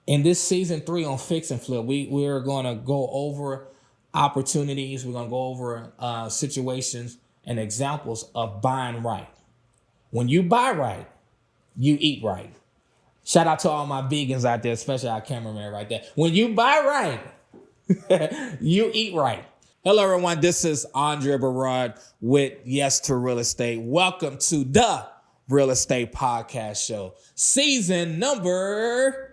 In this season 3 on Fix and Flip, we're going to go over opportunities. We're going to go over situations and examples of buying right. When you buy right, you eat right. Shout out to all my vegans out there, especially our cameraman right there. When you buy right, you eat right. Hello, everyone. This is Andre Beraud with Yes to Real Estate. Welcome to the Real Estate Podcast Show, season number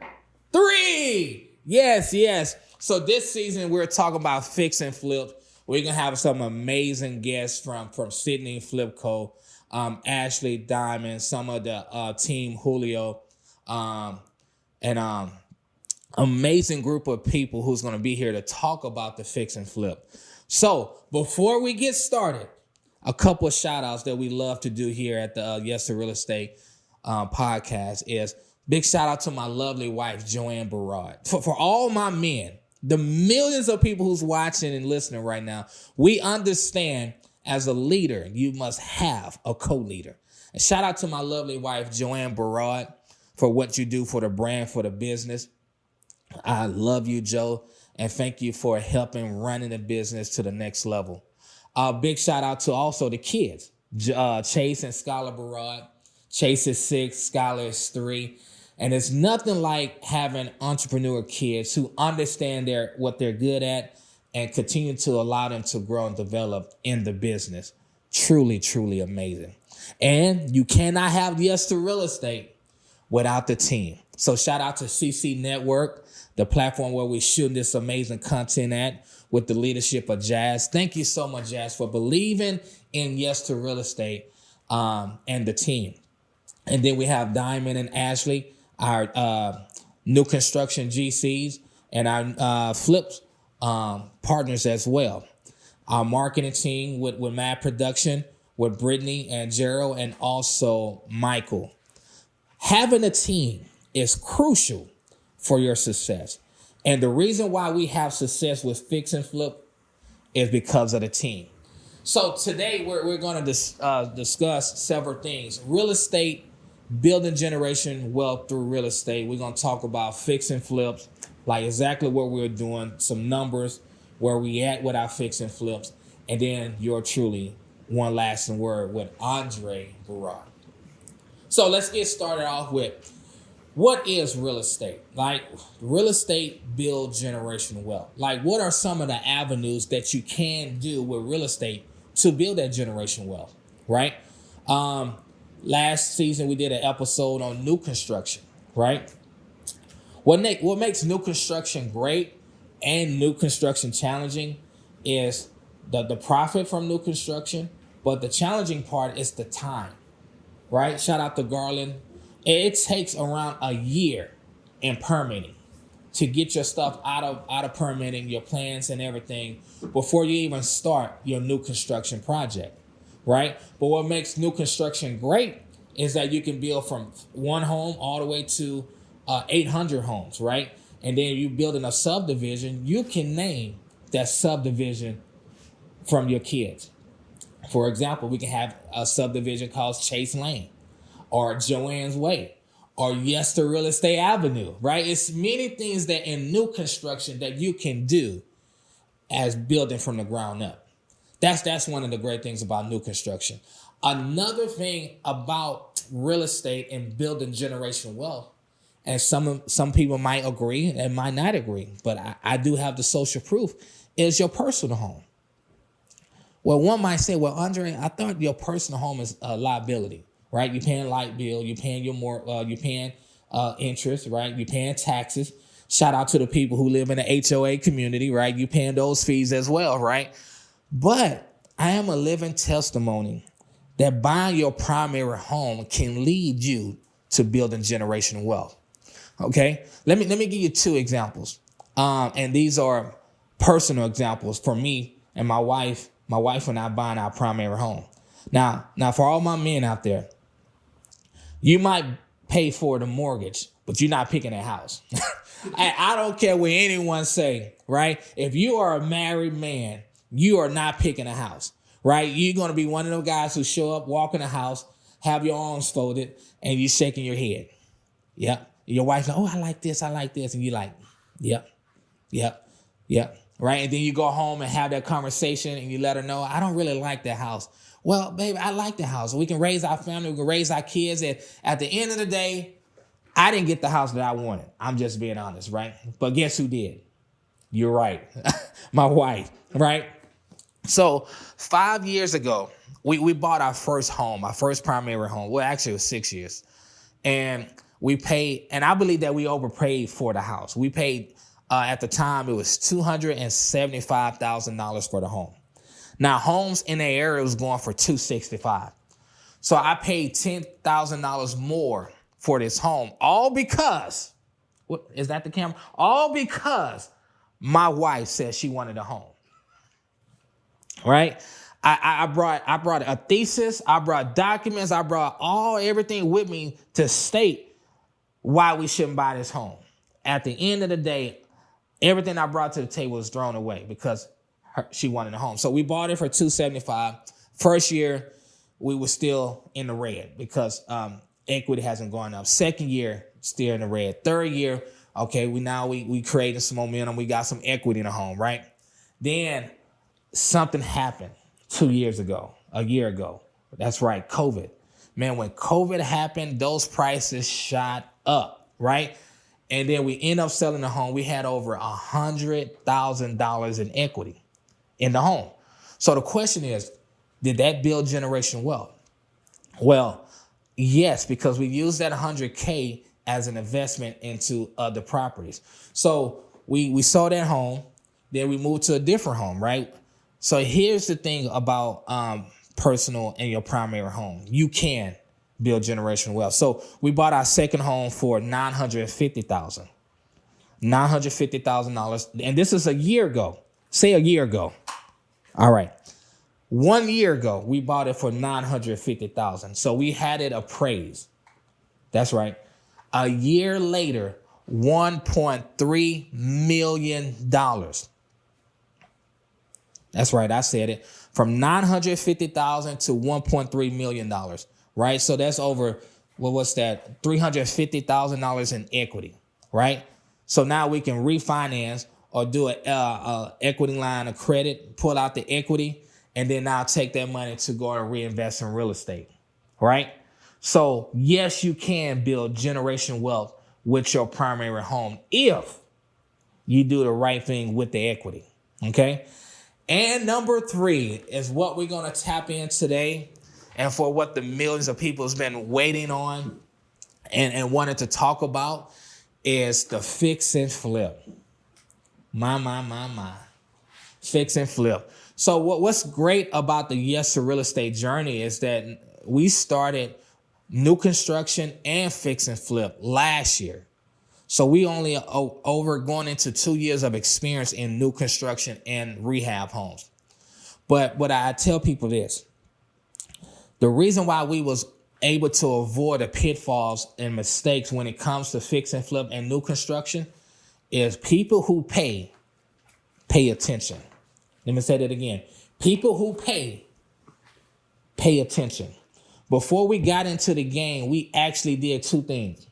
3. Yes. So this season, we're talking about fix and flip. We're going to have some amazing guests from Sydney Flip Co., Ashley Diamond, some of the team Julio, and amazing group of people who's going to be here to talk about the fix and flip. So before we get started, a couple of shout outs that we love to do here at the Yes to Real Estate podcast is big shout out to my lovely wife, Joanne Beraud. For all my men, the millions of people who's watching and listening right now, we understand as a leader, you must have a co-leader. And shout out to my lovely wife, Joanne Beraud, for what you do for the brand, for the business. I love you, Joe, and thank you for helping running the business to the next level. Big shout out to also the kids, Chase and Skylar Beraud. Chase is 6, Skylar is 3. And it's nothing like having entrepreneur kids who understand what they're good at and continue to allow them to grow and develop in the business. Truly, truly amazing. And you cannot have Yes to Real Estate without the team. So shout out to CC Network, the platform where we're shooting this amazing content at with the leadership of Jazz. Thank you so much, Jazz, for believing in Yes to Real Estate and the team. And then we have Diamond and Ashley, our new construction GCs, and our flips partners as well. Our marketing team with Mad Production, with Brittany and Gerald, and also Michael. Having a team is crucial for your success. And the reason why we have success with Fix and Flip is because of the team. So today we're going to discuss several things. Real estate, building generation wealth through real estate. We're going to talk about fix and flips, like exactly what we're doing, some numbers, where we at with our fix and flips, and then you're truly one lasting word with Andre Beraud. So let's get started off with, what is real estate? Like, real estate builds generational wealth. Like, what are some of the avenues that you can do with real estate to build that generational wealth, right? Last season, we did an episode on new construction, right? What makes new construction great and new construction challenging is the profit from new construction, but the challenging part is the time, right? Shout out to Garland. It takes around a year in permitting to get your stuff out of permitting, your plans and everything, before you even start your new construction project, right? But what makes new construction great is that you can build from one home all the way to 800 homes, right? And then you building a subdivision, you can name that subdivision from your kids. For example, we can have a subdivision called Chase Lane, or Joanne's Way, or Yes to Real Estate Avenue, right? It's many things that in new construction that you can do as building from the ground up. That's one of the great things about new construction. Another thing about real estate and building generational wealth, and some people might agree and might not agree, but I do have the social proof, is your personal home. Well, one might say, well, Andre, I thought your personal home is a liability, right? You're paying light bill, you're paying you're paying interest, right? You're paying taxes. Shout out to the people who live in the HOA community, right? You're paying those fees as well, right? But I am a living testimony that buying your primary home can lead you to building generational wealth. Okay, let me give you 2 examples, and these are personal examples for me and my wife. My wife and I buying our primary home. Now, for all my men out there, you might pay for the mortgage, but you're not picking a house. I don't care what anyone say, right? If you are a married man, you are not picking a house, right? You're going to be one of those guys who show up, walk in the house, have your arms folded, and you're shaking your head. Yep. Your wife's like, oh, I like this. And you're like, yep, yep, yep. Right. And then you go home and have that conversation and you let her know, I don't really like that house. Well, baby, I like the house. We can raise our family. We can raise our kids. And at the end of the day, I didn't get the house that I wanted. I'm just being honest, right? But guess who did? You're right. My wife, right? So 5 years ago, we bought our first home, our first primary home. Well, actually, it was 6 years. And we paid, and I believe that we overpaid for the house. We paid, at the time, it was $275,000 for the home. Now, homes in the area was going for $265,000. So I paid $10,000 more for this home, all because, what is that the camera? All because my wife said she wanted a home. Right? I brought a thesis, I brought documents, I brought everything with me to state why we shouldn't buy this home. At the end of the day, everything I brought to the table was thrown away because she wanted a home. So we bought it for $275,000. First year, we were still in the red because equity hasn't gone up. Second year, still in the red. Third year, okay, we created some momentum. We got some equity in the home, right? Then something happened a year ago. That's right, COVID. Man, when COVID happened, those prices shot up, right? And then we end up selling the home. We had over $100,000 in equity in the home. So the question is, did that build generational wealth? Well, yes, because we used that $100K as an investment into other properties. So we sold that home, then we moved to a different home, right? So here's the thing about personal and your primary home. You can build generational wealth. So we bought our second home for $950,000. $950,000. And this is a year ago. Say a year ago. All right. 1 year ago, we bought it for $950,000. So we had it appraised. That's right. A year later, $1.3 million. That's right. I said it. From $950,000 to $1.3 million. Right. So that's over, what's that? $350,000 in equity. Right. So now we can refinance or do an equity line of credit, pull out the equity, and then now take that money to go and reinvest in real estate. Right. So yes, you can build generational wealth with your primary home if you do the right thing with the equity. Okay. And number 3 is what we're going to tap in today, and for what the millions of people has been waiting on and wanted to talk about is the fix and flip. My. Fix and flip. So what's great about the Yes to Real Estate journey is that we started new construction and fix and flip last year. So we only going into 2 years of experience in new construction and rehab homes. But I tell people this, the reason why we was able to avoid the pitfalls and mistakes when it comes to fix and flip and new construction is people who pay attention. Let me say that again. People who pay attention. Before we got into the game, we actually did 2 things.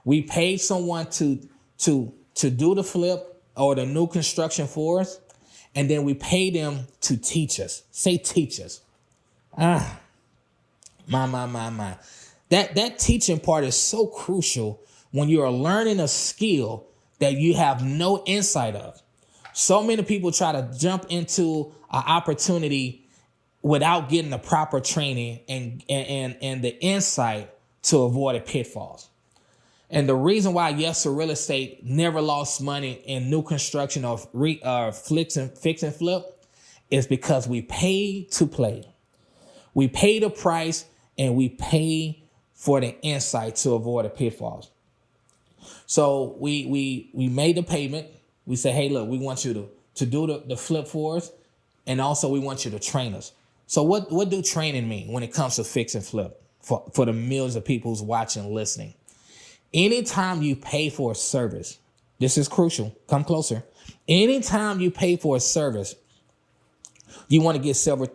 We paid someone to do the flip or the new construction for us, and then we paid them to teach us. Say teach us. My. That teaching part is so crucial when you are learning a skill that you have no insight of. So many people try to jump into an opportunity without getting the proper training and the insight to avoid the pitfalls. And the reason why Yes to Real Estate never lost money in new construction or fix and flip is because we pay to play. We pay the price and we pay for the insight to avoid the pitfalls. So we made the payment. We say, hey, look, we want you to do the flip for us. And also we want you to train us. So what do training mean when it comes to fix and flip for the millions of people who's watching and listening? Anytime you pay for a service, this is crucial. Come closer. Anytime you pay for a service, you want to get several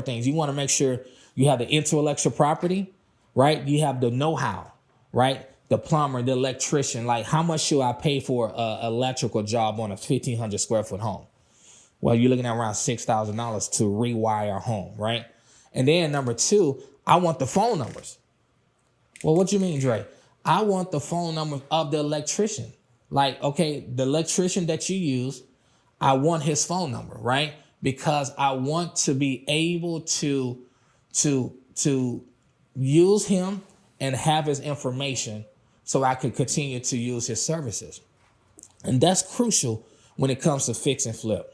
things. You want to make sure you have the intellectual property, right? You have the know-how, right? the plumber, the electrician. Like, how much should I pay for an electrical job on a 1,500 square foot home? Well, you're looking at around $6,000 to rewire a home, right? And then number two, I want the phone numbers. Well, what you mean, Dre? I want the phone numbers of the electrician. Like, okay, the electrician that you use, I want his phone number, right? Because I want to be able to use him and have his information so I could continue to use his services. And that's crucial when it comes to fix and flip.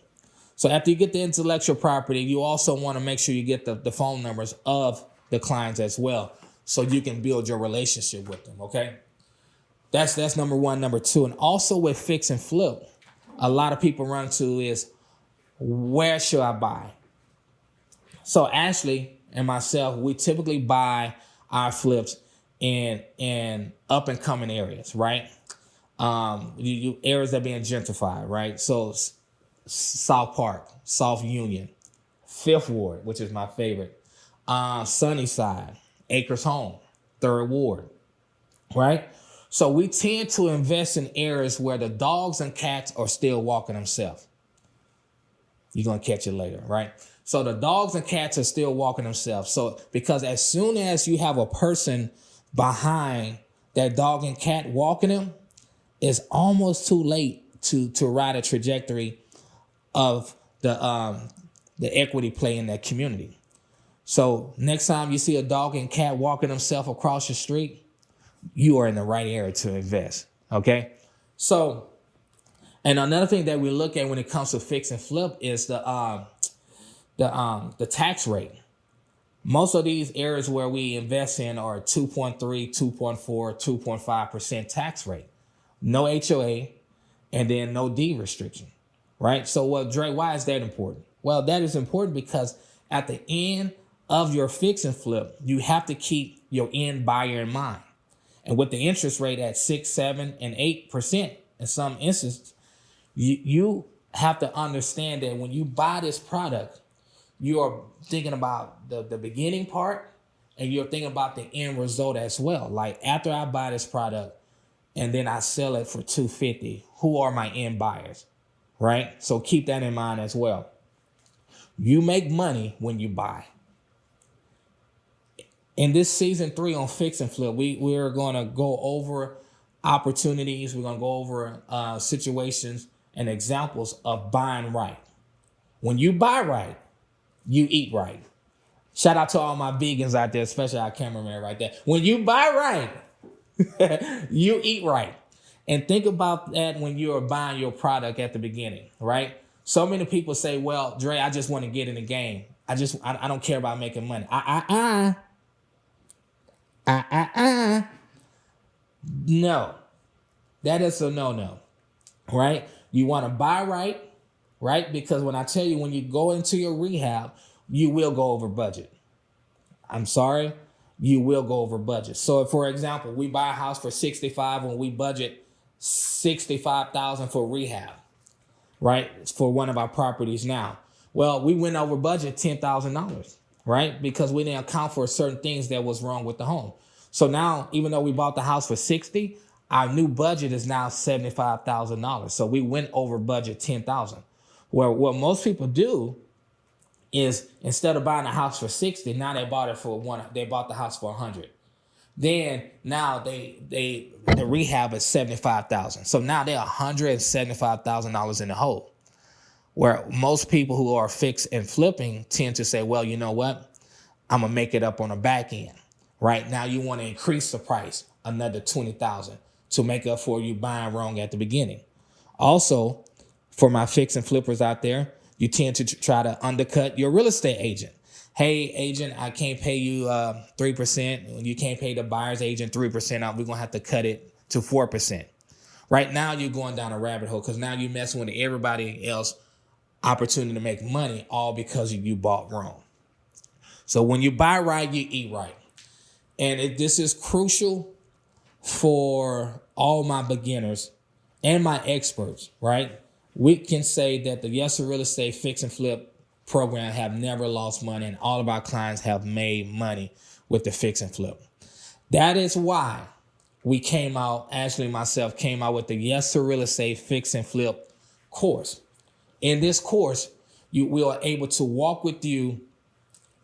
So after you get the intellectual property, you also want to make sure you get the phone numbers of the clients as well, so you can build your relationship with them, okay? That's number one. Number two, and also with fix and flip, a lot of people run to is, where should I buy? So Ashley and myself, we typically buy our flips in up and coming areas, right? Areas that are being gentrified, right? So South Park, South Union, Fifth Ward, which is my favorite, Sunnyside, Acres Home, Third Ward, right? So we tend to invest in areas where the dogs and cats are still walking themselves. You're going to catch it later, right? So the dogs and cats are still walking themselves. So because as soon as you have a person behind that dog and cat walking them, it's almost too late to ride a trajectory of the equity play in that community. So next time you see a dog and cat walking themselves across the street, you are in the right area to invest. Okay. So, and another thing that we look at when it comes to fix and flip is the tax rate. Most of these areas where we invest in are 2.3, 2.4, 2.5% tax rate, no HOA, and then no deed restriction. Right. So, well, Dre, why is that important? Well, that is important because at the end of your fix and flip, you have to keep your end buyer in mind. And with the interest rate at 6, 7, and 8% in some instances, you have to understand that when you buy this product, you are thinking about the beginning part, and you're thinking about the end result as well. Like, after I buy this product and then I sell it for $250, who are my end buyers? Right? So keep that in mind as well. You make money when you buy. In this season 3 on Fix and Flip, we're going to go over opportunities. We're going to go over situations and examples of buying right. When you buy right, you eat right. Shout out to all my vegans out there, especially our cameraman right there. When you buy right, you eat right. And think about that when you're buying your product at the beginning, right? So many people say, well, Dre, I just want to get in the game. I don't care about making money. No, that is a no, right? You want to buy right? Because when I tell you, when you go into your rehab, you will go over budget. I'm sorry, you will go over budget. So if, for example, we buy a house for $65 when we budget $65,000 for rehab, right? For one of our properties now. Well, we went over budget $10,000, right? Because we didn't account for certain things that was wrong with the home. So now, even though we bought the house for $60,000, our new budget is now $75,000. So we went over budget $10,000. Where what most people do is, instead of buying a house for $60,000, now they bought it for they bought the house for $100,000. Then now the rehab is $75,000. So now they're $175,000 in the hole. Where most people who are fix and flipping tend to say, well, you know what? I'm gonna make it up on the back end. Right now, you want to increase the price another $20,000 to make up for you buying wrong at the beginning. Also, for my fix and flippers out there, you tend to try to undercut your real estate agent. Hey, agent, I can't pay you 3%. You can't pay the buyer's agent 3%. We're going to have to cut it to 4%. Right now, you're going down a rabbit hole because now you're messing with everybody else opportunity to make money, all because you bought wrong. So when you buy right, you eat right. And this is crucial for all my beginners and my experts, right? We can say that the Yes to Real Estate Fix and Flip program have never lost money, and all of our clients have made money with the fix and flip. That is why Ashley and myself came out with the Yes to Real Estate Fix and Flip course. In this course, we are able to walk with you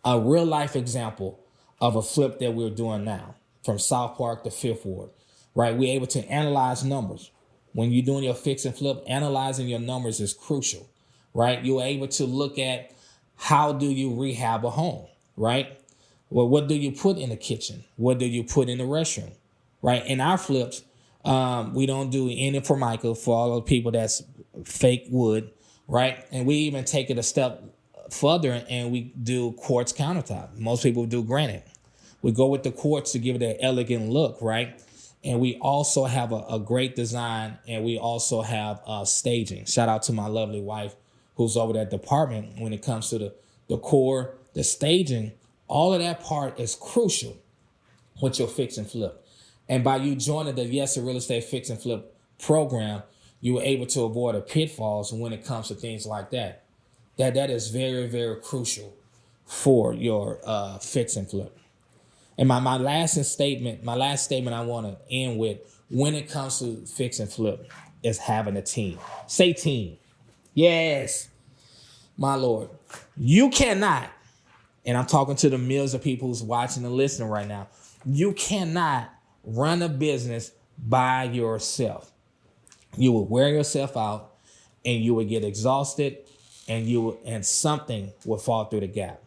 a real life example of a flip that we're doing now from South Park to Fifth Ward, right? We're able to analyze numbers. When you're doing your fix and flip, analyzing your numbers is crucial, right? You're able to look at how do you rehab a home, right? Well, what do you put in the kitchen? What do you put in the restroom, right? In our flips, we don't do any Formica for all the people that's fake wood, right? And we even take it a step further and we do quartz countertop. Most people do granite. We go with the quartz to give it an elegant look, right? And we also have a great design, and we also have staging. Shout out to my lovely wife who's over that department when it comes to the decor, the staging. All of that part is crucial with your fix and flip. And by you joining the Yes to Real Estate Fix and Flip program, you were able to avoid the pitfalls when it comes to things like that. That is very, very crucial for your fix and flip. And my last statement I want to end with when it comes to fix and flip is having a team. Say team. Yes, my Lord. You cannot, and I'm talking to the millions of people who's watching and listening right now, you cannot run a business by yourself. You will wear yourself out and you will get exhausted and something will fall through the gap.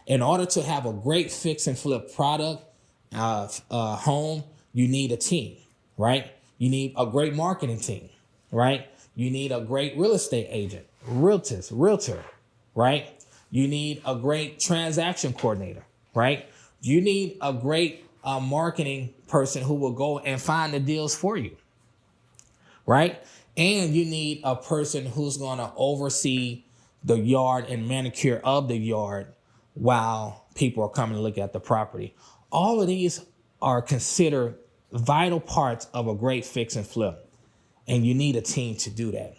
In order to have a great fix and flip product, home, you need a team, right? You need a great marketing team, right? You need a great real estate agent, realtor, right? You need a great transaction coordinator, right? You need a great marketing person who will go and find the deals for you, right? And you need a person who's going to oversee the yard and manicure of the yard while people are coming to look at the property. All of these are considered vital parts of a great fix and flip, and you need a team to do that.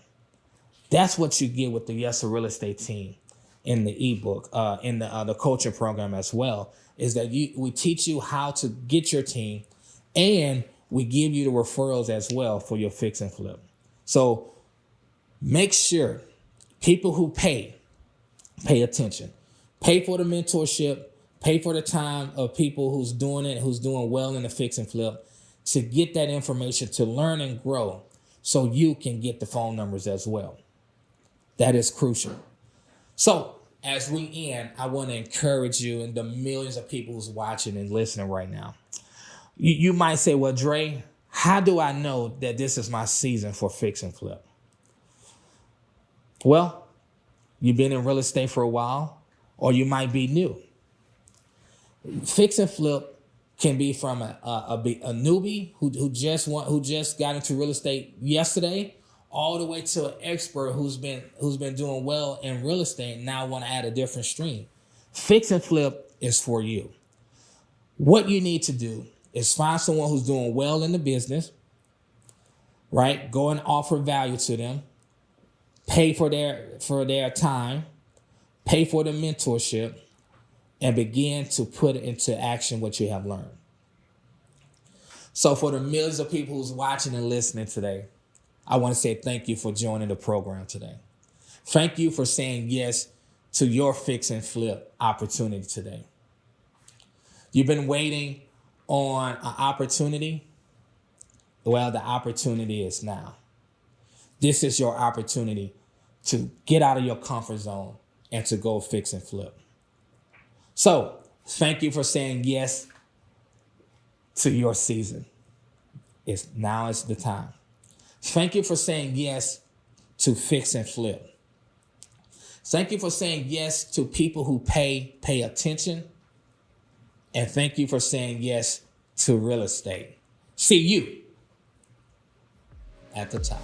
That's what you get with the Yes to Real Estate team in the ebook, in the coaching program as well, is that we teach you how to get your team, and we give you the referrals as well for your fix and flip. So make sure people who pay attention. Pay for the mentorship, pay for the time of people who's doing it, who's doing well in the fix and flip, to get that information, to learn and grow so you can get the phone numbers as well. That is crucial. So as we end, I want to encourage you and the millions of people who's watching and listening right now. You might say, well, Dre, how do I know that this is my season for fix and flip? Well, you've been in real estate for a while, or you might be new. Fix and flip can be from a newbie who just got into real estate yesterday, all the way to an expert who's been doing well in real estate and now want to add a different stream. Fix and flip is for you. What you need to do is find someone who's doing well in the business, right? Go and offer value to them. Pay for their time, pay for the mentorship, and begin to put into action what you have learned. So for the millions of people who's watching and listening today, I want to say thank you for joining the program today. Thank you for saying yes to your fix and flip opportunity today. You've been waiting on an opportunity. Well, the opportunity is now. This is your opportunity to get out of your comfort zone and to go fix and flip. So thank you for saying yes to your season. Now is the time. Thank you for saying yes to fix and flip. Thank you for saying yes to people who pay attention. And thank you for saying yes to real estate. See you at the top.